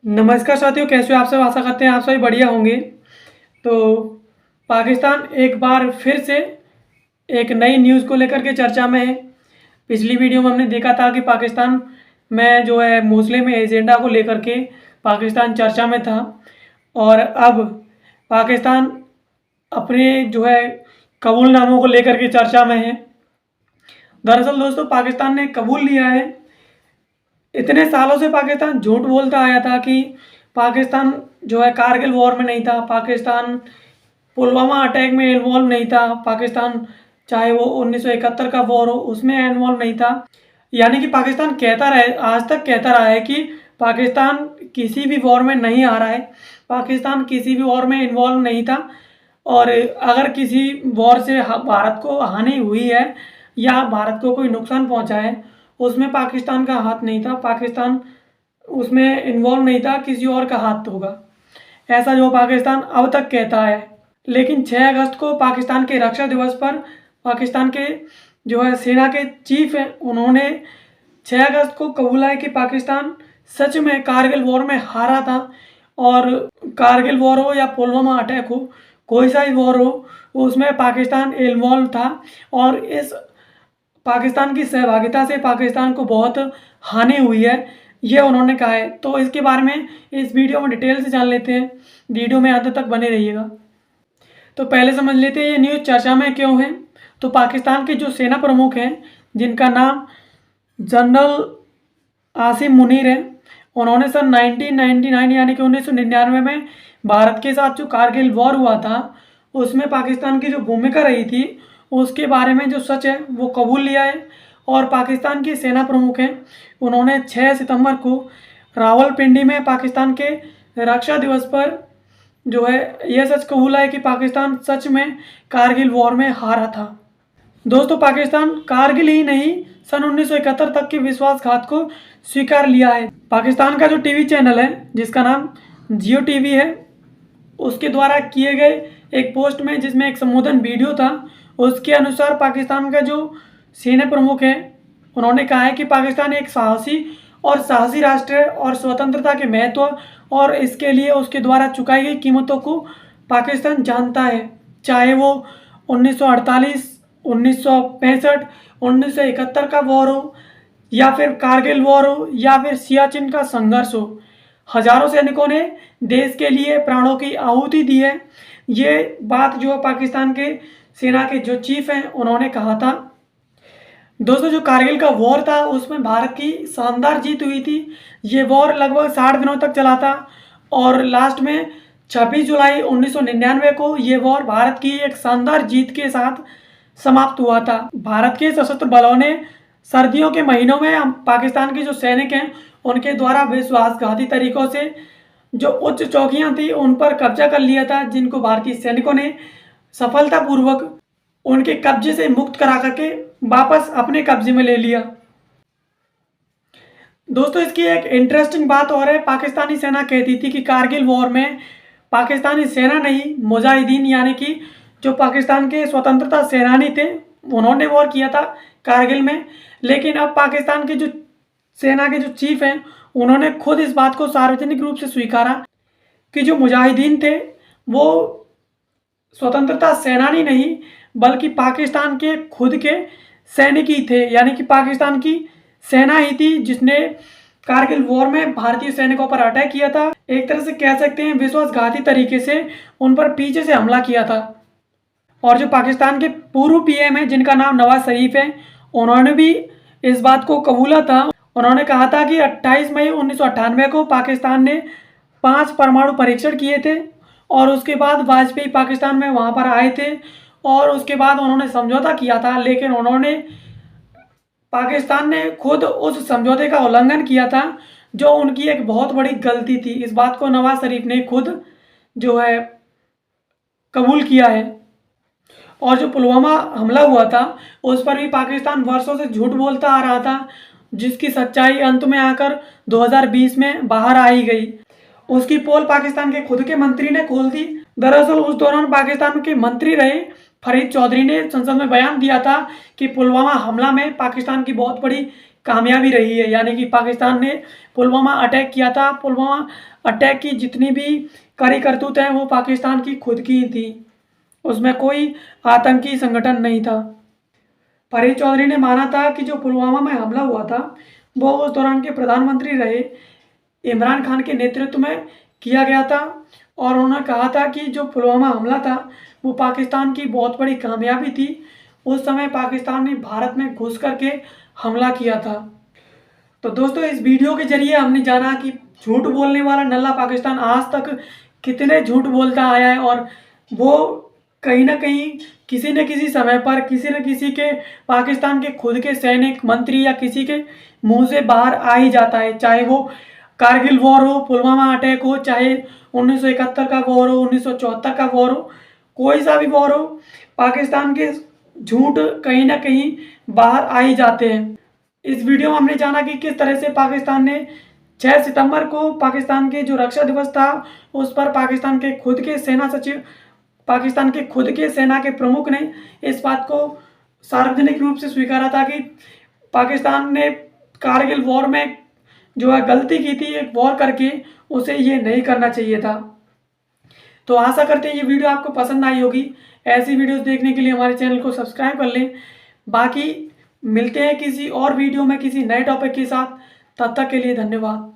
नमस्कार साथियों, कैसे हो आप सब। आशा करते हैं आप सभी बढ़िया होंगे। तो पाकिस्तान एक बार फिर से एक नई न्यूज़ को लेकर के चर्चा में है। पिछली वीडियो में हमने देखा था कि पाकिस्तान में जो है मुस्लिम एजेंडा को लेकर के पाकिस्तान चर्चा में था, और अब पाकिस्तान अपने जो है कबूलनामों को लेकर के चर्चा में है। दरअसल दोस्तों, पाकिस्तान ने कबूल लिया है। इतने सालों से पाकिस्तान झूठ बोलता आया था कि पाकिस्तान जो है कारगिल वॉर में नहीं था, पाकिस्तान पुलवामा अटैक में इन्वॉल्व नहीं था, पाकिस्तान चाहे वो 1971 का वॉर हो उसमें इन्वॉल्व नहीं था। यानी कि पाकिस्तान कहता रहे, आज तक कहता रहा है कि पाकिस्तान किसी भी वॉर में नहीं आ रहा है, पाकिस्तान किसी भी वॉर में इन्वॉल्व नहीं था। और अगर किसी वॉर से भारत को हानि हुई है या भारत को कोई नुकसान पहुंचा है, उसमें पाकिस्तान का हाथ नहीं था, पाकिस्तान उसमें इन्वॉल्व नहीं था, किसी और का हाथ होगा, ऐसा जो पाकिस्तान अब तक कहता है। लेकिन 6 अगस्त को पाकिस्तान के रक्षा दिवस पर पाकिस्तान के जो है सेना के चीफ हैं, उन्होंने 6 अगस्त को कबूला है कि पाकिस्तान सच में कारगिल वॉर में हारा था। और कारगिल वॉर हो या पुलवामा अटैक हो, कोई सा ही वॉर हो, उसमें पाकिस्तान इन्वॉल्व था। और इस पाकिस्तान की सहभागिता से पाकिस्तान को बहुत हानि हुई है, ये उन्होंने कहा है। तो इसके बारे में इस वीडियो में डिटेल से जान लेते हैं, वीडियो में अंत तक बने रहिएगा। तो पहले समझ लेते हैं ये न्यूज़ चर्चा में क्यों है। तो पाकिस्तान के जो सेना प्रमुख हैं, जिनका नाम जनरल आसिम मुनीर है, उन्होंने सन 1999 यानी कि 1999 में भारत के साथ जो कारगिल वॉर हुआ था उसमें पाकिस्तान की जो भूमिका रही थी उसके बारे में जो सच है वो कबूल लिया है। और पाकिस्तान के सेना प्रमुख हैं, उन्होंने 6 सितंबर को रावलपिंडी में पाकिस्तान के रक्षा दिवस पर जो है यह सच कबूला है कि पाकिस्तान सच में कारगिल वॉर में हारा था। दोस्तों, पाकिस्तान कारगिल ही नहीं, सन 1971 तक के विश्वासघात को स्वीकार लिया है। पाकिस्तान का जो टीवी चैनल है जिसका नाम जियो टीवी है, उसके द्वारा किए गए एक पोस्ट में जिसमें एक संबोधन वीडियो था, उसके अनुसार पाकिस्तान का जो सेना प्रमुख है उन्होंने कहा है कि पाकिस्तान एक साहसी राष्ट्र है और स्वतंत्रता के महत्व और इसके लिए उसके द्वारा चुकाई गई कीमतों को पाकिस्तान जानता है। चाहे वो 1948, 1965, 1971 का वॉर हो या फिर कारगिल वॉर हो या फिर सियाचिन का संघर्ष हो, हजारों सैनिकों ने देश के लिए प्राणों की आहुति दी है। ये बात जो पाकिस्तान के सेना के जो चीफ हैं उन्होंने कहा था। दोस्तों, जो कारगिल का वॉर था उसमें भारत की शानदार जीत हुई थी। ये वॉर लगभग 60 दिनों तक चला था और लास्ट में 26 जुलाई 1999 को ये वॉर भारत की एक शानदार जीत के साथ समाप्त हुआ था। भारत के सशस्त्र बलों ने सर्दियों के महीनों में पाकिस्तान के जो सैनिक हैं उनके द्वारा विश्वासघाती तरीकों से जो उच्च चौकियां थी उन पर कब्जा कर लिया था, जिनको भारतीय सैनिकों ने सफलतापूर्वक उनके कब्जे से मुक्त करा करके वापस अपने कब्जे में ले लिया। दोस्तों, इसकी एक इंटरेस्टिंग बात और है, पाकिस्तानी सेना कहती थी कि कारगिल वॉर में पाकिस्तानी सेना नहीं, मुजाहिदीन यानी कि जो पाकिस्तान के स्वतंत्रता सेनानी थे उन्होंने वॉर किया था कारगिल में। लेकिन अब पाकिस्तान के जो सेना के जो चीफ हैं उन्होंने खुद इस बात को सार्वजनिक रूप से स्वीकारा कि जो मुजाहिदीन थे वो स्वतंत्रता सेनानी नहीं बल्कि पाकिस्तान के खुद के सैनिक ही थे। यानी कि पाकिस्तान की सेना ही थी जिसने कारगिल वॉर में भारतीय सैनिकों पर अटैक किया था। एक तरह से कह सकते हैं विश्वासघाती तरीके से उन पर पीछे से हमला किया था। और जो पाकिस्तान के पूर्व पीएम है जिनका नाम नवाज शरीफ है, उन्होंने भी इस बात को कबूला था। उन्होंने कहा था कि 28 मई 1998 को पाकिस्तान ने 5 परमाणु परीक्षण किए थे और उसके बाद वाजपेयी पाकिस्तान में वहाँ पर आए थे और उसके बाद उन्होंने समझौता किया था। लेकिन पाकिस्तान ने खुद उस समझौते का उल्लंघन किया था, जो उनकी एक बहुत बड़ी गलती थी। इस बात को नवाज शरीफ ने खुद जो है कबूल किया है। और जो पुलवामा हमला हुआ था उस पर भी पाकिस्तान वर्षों से झूठ बोलता आ रहा था, जिसकी सच्चाई अंत में आकर 2020 में बाहर आई गई। उसकी पोल पाकिस्तान के खुद के मंत्री ने खोल दी। दरअसल उस दौरान पाकिस्तान के मंत्री रहे फरीद चौधरी ने संसद में बयान दिया था कि पुलवामा हमला में पाकिस्तान की बहुत बड़ी कामयाबी रही है। यानी कि पाकिस्तान ने पुलवामा अटैक किया था। पुलवामा अटैक की जितनी भी कड़ी करतूत हैं वो पाकिस्तान की खुद की ही थी, उसमें कोई आतंकी संगठन नहीं था। फरीद चौधरी ने माना था कि जो पुलवामा में हमला हुआ था वो उस दौरान के प्रधानमंत्री रहे इमरान खान के नेतृत्व में किया गया था, और उन्होंने कहा था कि जो पुलवामा हमला था वो पाकिस्तान की बहुत बड़ी कामयाबी थी। उस समय पाकिस्तान ने भारत में घुस करके हमला किया था। तो दोस्तों, इस वीडियो के जरिए हमने जाना कि झूठ बोलने वाला नल्ला पाकिस्तान आज तक कितने झूठ बोलता आया है, और वो कहीं ना कहीं किसी न किसी समय पर किसी न किसी के पाकिस्तान के खुद के सैनिक मंत्री या किसी के मुंह से बाहर आ ही जाता है। चाहे वो कारगिल वॉर हो, पुलवामा अटैक हो, चाहे 1971 का वॉर हो, 1974 का वॉर हो, कोई सा भी वॉर हो, पाकिस्तान के झूठ कहीं ना कहीं बाहर आ ही जाते हैं। इस वीडियो में हमने जाना कि किस तरह से पाकिस्तान ने 6 सितंबर को पाकिस्तान के जो रक्षा दिवस था उस पर पाकिस्तान के खुद के सेना सचिव, पाकिस्तान के खुद के सेना के प्रमुख ने इस बात को सार्वजनिक रूप से स्वीकारा था कि पाकिस्तान ने कारगिल वॉर में जो है गलती की थी, एक वॉर करके उसे ये नहीं करना चाहिए था। तो आशा करते हैं ये वीडियो आपको पसंद आई होगी। ऐसी वीडियोस देखने के लिए हमारे चैनल को सब्सक्राइब कर लें। बाकी मिलते हैं किसी और वीडियो में किसी नए टॉपिक के साथ। तब तक के लिए धन्यवाद।